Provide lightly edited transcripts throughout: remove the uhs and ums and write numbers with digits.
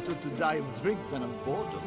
better to die of drink than of boredom.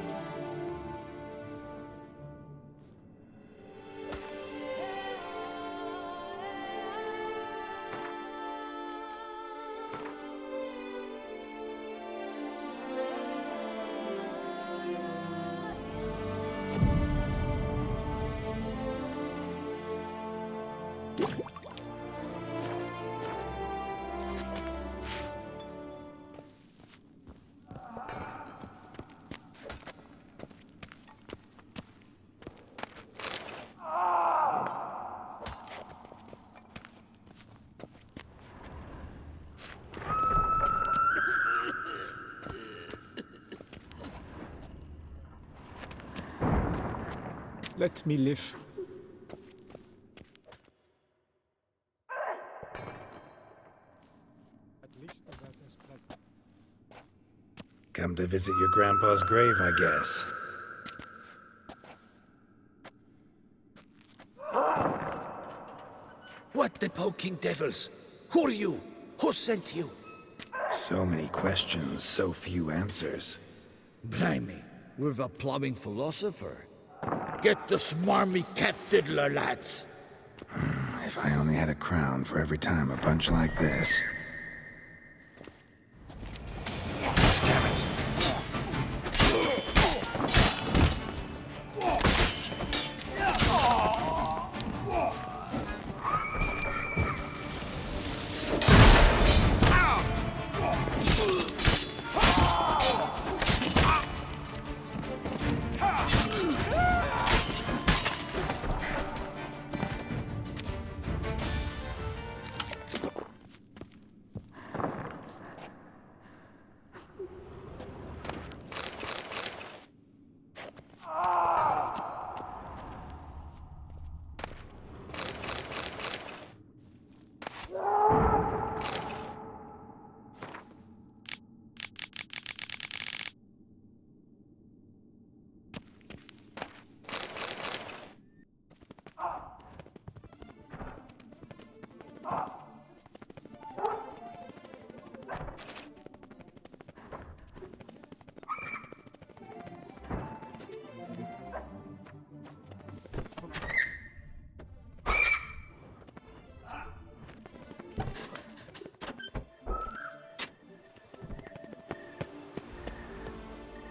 Let me live. Come to visit your grandpa's grave, I guess. What the poking devils? Who are you? Who sent you? So many questions, so few answers. Blimey, we've a plumbing philosopher. Get the smarmy cat diddler, lads! If I only had a crown for every time a bunch like this. Damn it.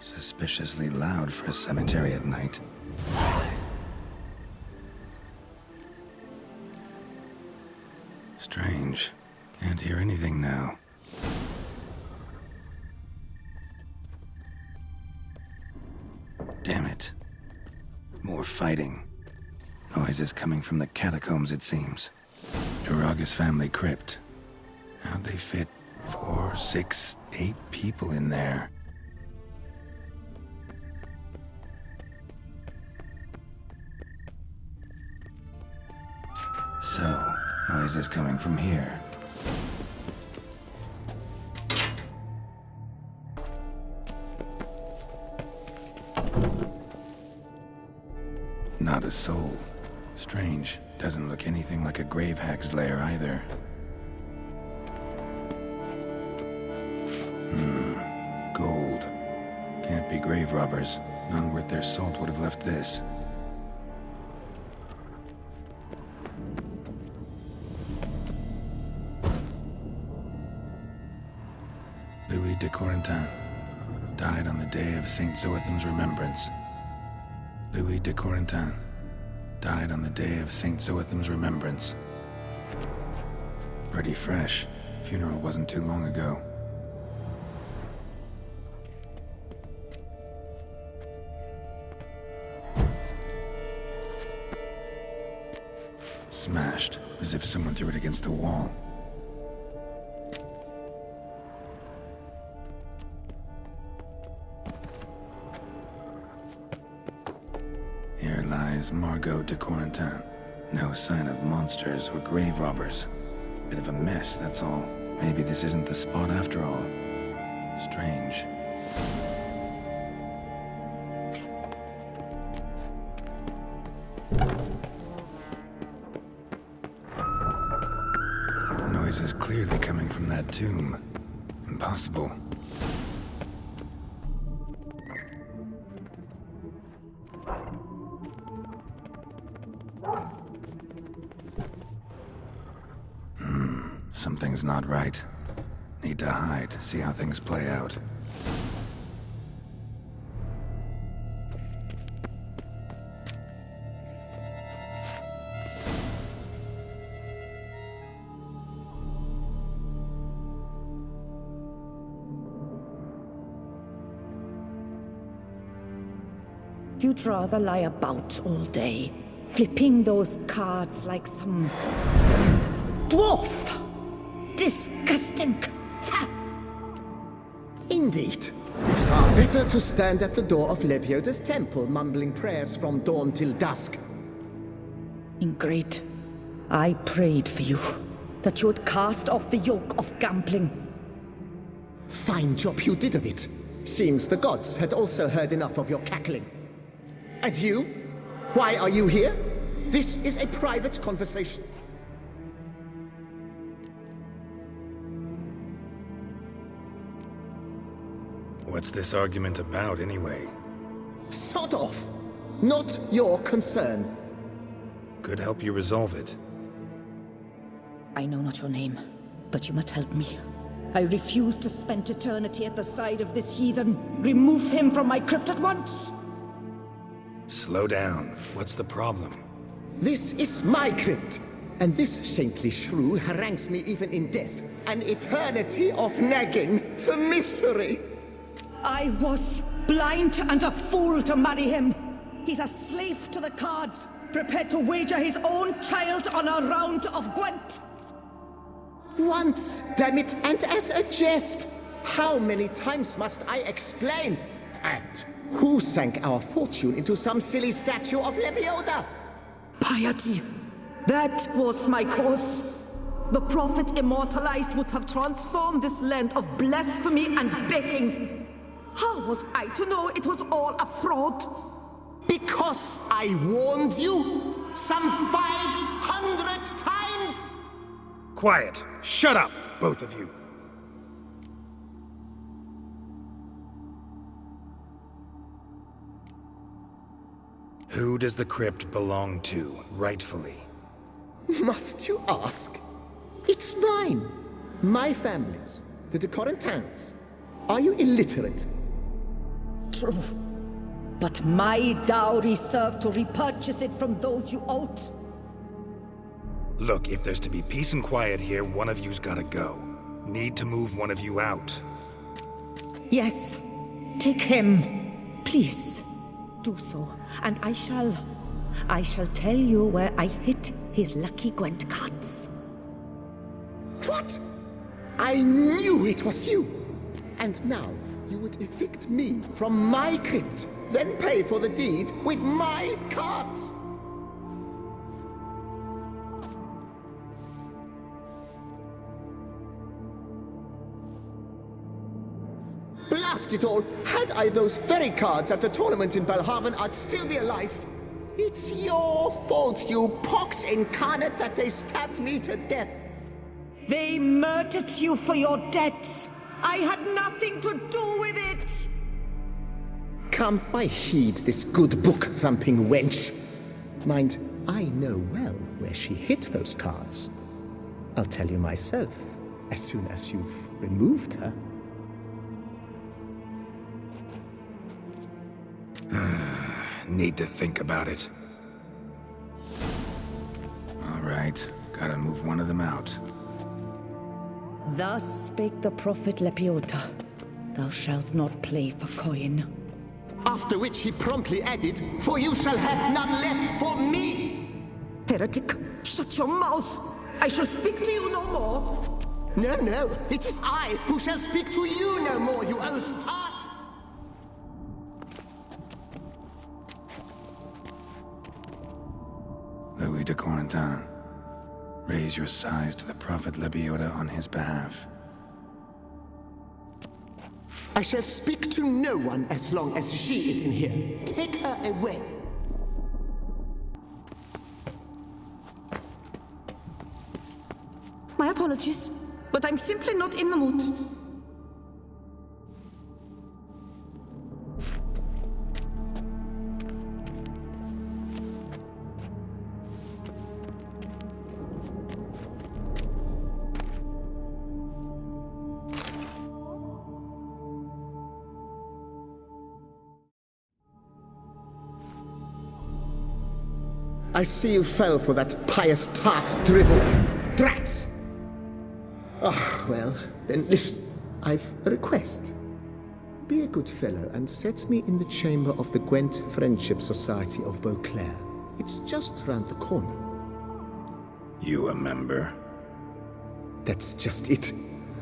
Suspiciously loud for a cemetery at night. Strange. Can't hear anything now. Damn it. More fighting. Noises coming from the catacombs, it seems. Duraga's family crypt. How'd they fit 4, 6, 8 people in there? So, noises coming from here. Not a soul. Strange. Doesn't look anything like a grave hag's lair either. Gold. Can't be grave robbers. None worth their salt would have left this. Louis de Corentin died on the day of Saint Zoetham's remembrance. Louis de Corentin died on the day of Saint Zoetham's remembrance. Pretty fresh. Funeral wasn't too long ago. Smashed, as if someone threw it against the wall. Here lies Margot de Corentin. No sign of monsters or grave robbers. Bit of a mess, that's all. Maybe this isn't the spot after all. Strange. Noise is clearly coming from that tomb. Impossible. Something's not right. Need to hide, see how things play out. You'd rather lie about all day, flipping those cards like some dwarf. Disgusting. Indeed. Far better to stand at the door of Lebioda's temple, mumbling prayers from dawn till dusk. Ingrid, I prayed for you, that you would cast off the yoke of gambling. Fine job you did of it. Seems the gods had also heard enough of your cackling. And you? Why are you here? This is a private conversation. What's this argument about, anyway? Sod off! Not your concern. Could help you resolve it. I know not your name, but you must help me. I refuse to spend eternity at the side of this heathen. Remove him from my crypt at once! Slow down. What's the problem? This is my crypt, and this saintly shrew harangues me even in death. An eternity of nagging, the misery! I was blind and a fool to marry him. He's a slave to the cards, prepared to wager his own child on a round of Gwent. Once, damn it, and as a jest! How many times must I explain? And who sank our fortune into some silly statue of Lebioda? Piety. That was my cause. The prophet immortalized would have transformed this land of blasphemy and betting. How was I to know it was all a fraud? Because I warned you some 500 times! Quiet. Shut up, both of you. Who does the crypt belong to, rightfully? Must you ask? It's mine. My family's. The de Corentins. Are you illiterate? True. But my dowry served to repurchase it from those you owed. Look, if there's to be peace and quiet here, one of you's gotta go. Need to move one of you out. Yes. Take him. Please. Do so, and I shall tell you where I hid his lucky Gwent cards. What? I knew it was you! And now you would evict me from my crypt, then pay for the deed with my cards! Blast it all! Had I those very cards at the tournament in Belhaven, I'd still be alive. It's your fault, you pox incarnate, that they stabbed me to death. They murdered you for your debts. I had nothing to do with it. Come, I heed this good book-thumping wench. Mind, I know well where she hid those cards. I'll tell you myself, as soon as you've removed her. Need to think about it. All right, gotta move one of them out. Thus spake the prophet Lebioda. Thou shalt not play for coin. After which he promptly added, "For you shall have none left for me!" Heretic, shut your mouth! I shall speak to you no more! No, no, it is I who shall speak to you no more, you old tart! Louis de Corentin, raise your sighs to the prophet Lebioda on his behalf. I shall speak to no one as long as she is in here. Take her away. My apologies, but I'm simply not in the mood. I see you fell for that pious tart's dribble. Drat! Ah, well, then listen. I've a request. Be a good fellow and set me in the chamber of the Gwent Friendship Society of Beauclair. It's just round the corner. You a member? That's just it.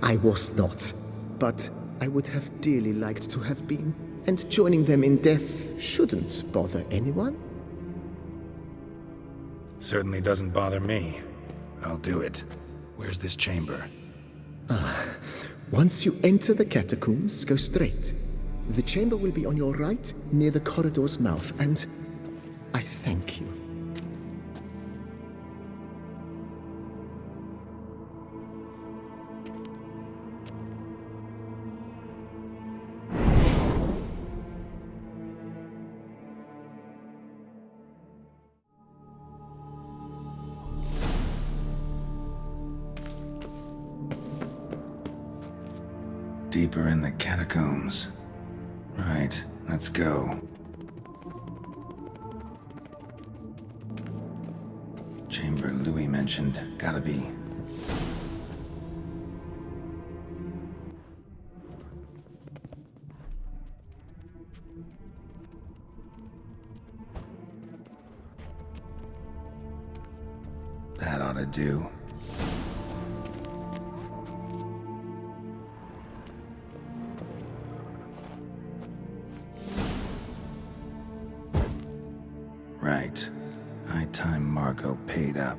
I was not. But I would have dearly liked to have been. And joining them in death shouldn't bother anyone. Certainly doesn't bother me. I'll do it. Where's this chamber? Once you enter the catacombs, go straight. The chamber will be on your right, near the corridor's mouth, and I thank you. Deeper in the catacombs. Right, let's go. Chamber Louis mentioned. Gotta be. That ought to do. Right. High time Margot paid up.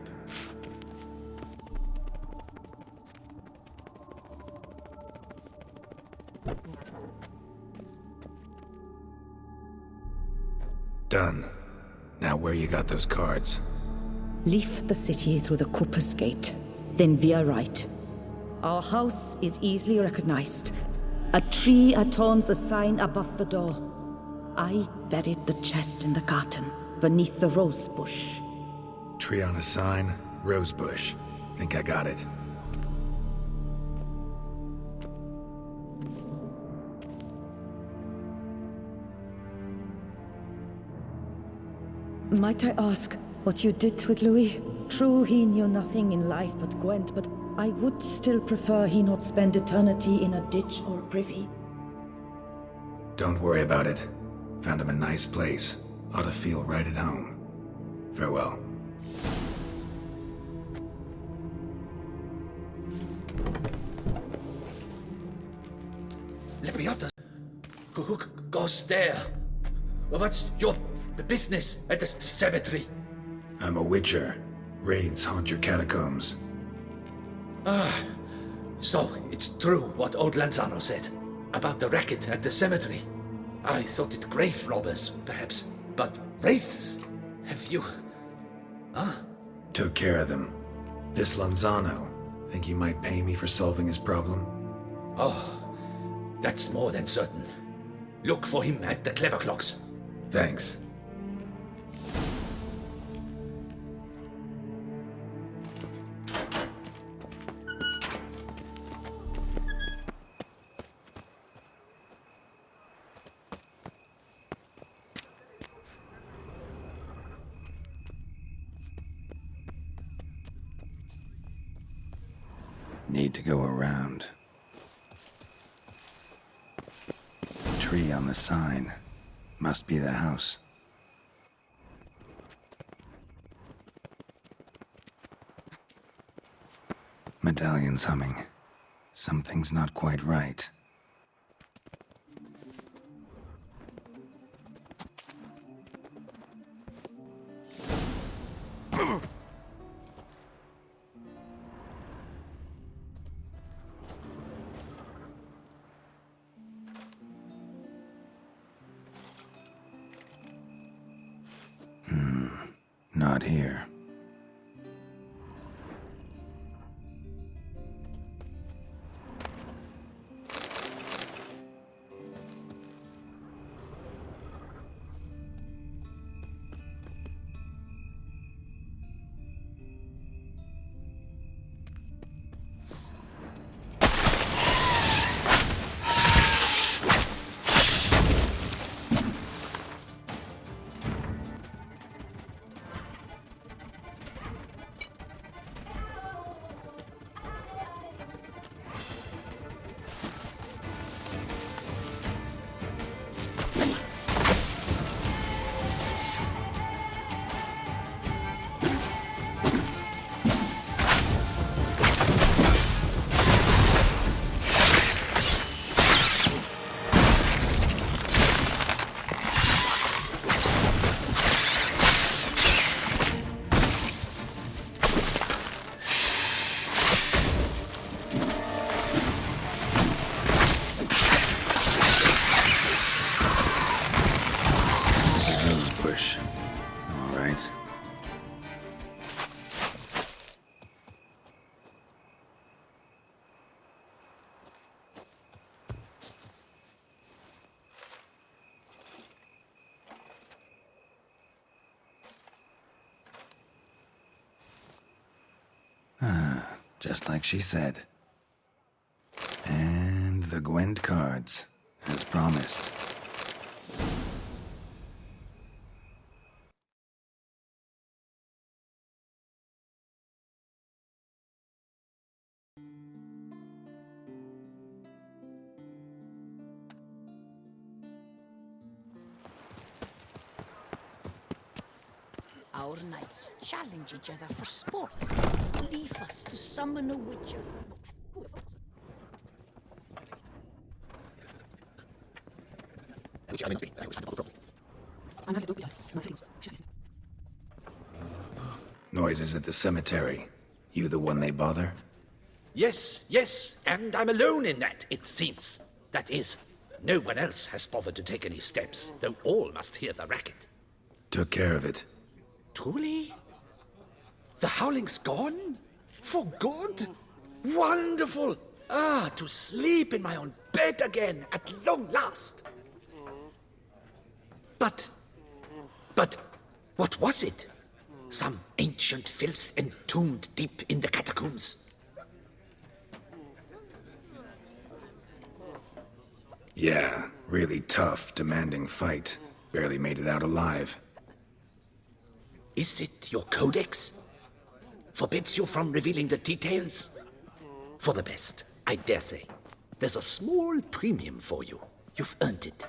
Done. Now where you got those cards? Leave the city through the Cooper's Gate. Then we are right. Our house is easily recognized. A tree adorns the sign above the door. I buried the chest in the garden, beneath the rose bush. Tree on a sign, rose bush. Think I got it. Might I ask what you did with Louis? True, he knew nothing in life but Gwent, but I would still prefer he not spend eternity in a ditch or privy. Don't worry about it. Found him a nice place. Ought to feel right at home. Farewell. Lepiota? Who goes there? What's the business at the cemetery? I'm a witcher. Wraiths haunt your catacombs. So it's true what old Lanzano said about the racket at the cemetery. I thought it grave robbers, perhaps, but wraiths? Have you... Took care of them. This Lanzano, think he might pay me for solving his problem? Oh, that's more than certain. Look for him at the clever clocks. Thanks. Need to go around. Tree on the sign. Must be the house. Medallion's humming. Something's not quite right. Not here. just like she said. And the Gwent cards, as promised. Our knights challenge each other for sport. Leave us to summon a witcher. Noises at the cemetery. You the one they bother? Yes, yes, and I'm alone in that, it seems. That is, no one else has bothered to take any steps, though all must hear the racket. Took care of it. Truly? The howling's gone? For good? Wonderful! Ah, to sleep in my own bed again, at long last. But, what was it? Some ancient filth entombed deep in the catacombs? Yeah, really tough, demanding fight. Barely made it out alive. Is it your codex? Forbids you from revealing the details? For the best, I dare say. There's a small premium for you. You've earned it.